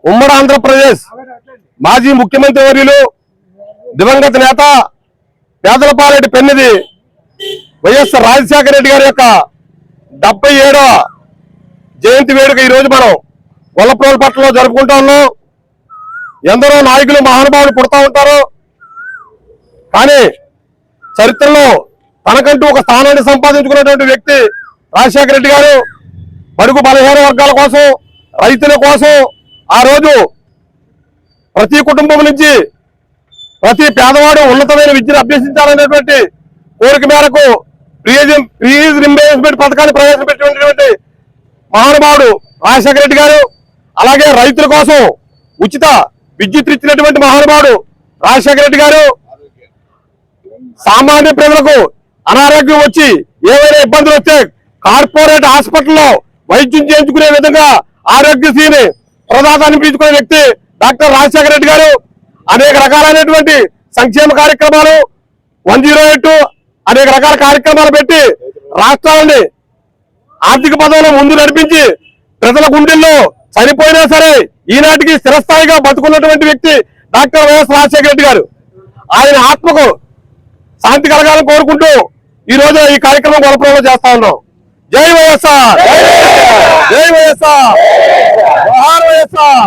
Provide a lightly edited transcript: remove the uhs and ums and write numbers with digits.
ఉమ్మడి ఆంధ్రప్రదేశ్ మాజీ ముఖ్యమంత్రి వర్యులు దివంగత నేత పేదలపాలెటి పెన్నిధి వైఎస్ రాజశేఖర రెడ్డి గారి యొక్క 77వ జయంతి వేడుక ఈ రోజు మనం గొల్లప్రోలపట్నంలో జరుపుకుంటా ఉన్నాం. ఎందరో నాయకులు మహానుభావులు పుడతా ఉంటారు, కానీ చరిత్రలో తనకంటూ ఒక స్థానాన్ని సంపాదించుకున్నటువంటి వ్యక్తి రాజశేఖర రెడ్డి గారు. బడుగు బలహీన వర్గాల కోసం, రైతుల కోసం ఆ రోజు ప్రతి కుటుంబం నుంచి ప్రతి పేదవాడు ఉన్నతమైన విద్యను అభ్యసించాలనేటువంటి కోరిక మేరకు ఫీజు రింబర్స్మెంట్ పథకాన్ని ప్రవేశపెట్టినటువంటి మహానుభావుడు రాజశేఖర రెడ్డి గారు. అలాగే రైతుల కోసం ఉచిత విద్యుత్ ఇచ్చినటువంటి మహానుభావుడు రాజశేఖర రెడ్డి గారు. సామాన్య ప్రజలకు అనారోగ్యం వచ్చి ఏవైనా ఇబ్బందులు వస్తే కార్పొరేట్ హాస్పిటల్లో వైద్యం చేయించుకునే విధంగా ఆరోగ్యశ్రీని ప్రదాత అనిపించుకునే వ్యక్తి డాక్టర్ రాజశేఖర రెడ్డి గారు. అనేక రకాలైనటువంటి సంక్షేమ కార్యక్రమాలు 108 అనేక రకాల కార్యక్రమాలు పెట్టి రాష్ట్రాలని ఆర్థిక పదంలో ముందు నడిపించి ప్రజల గుండెల్లో చనిపోయినా సరే ఈనాటికి స్థిరస్థాయిగా బతుకున్నటువంటి వ్యక్తి డాక్టర్ వైఎస్ రాజశేఖర రెడ్డి గారు. ఆయన ఆత్మకు శాంతి కలగాలని కోరుకుంటూ ఈ రోజు ఈ కార్యక్రమం గొల్లప్రోలో చేస్తా ఉన్నాం. జై వైఎస్ఆర్, జై వైఎస్ఆర్, జోహార్ వైఎస్ఆర్.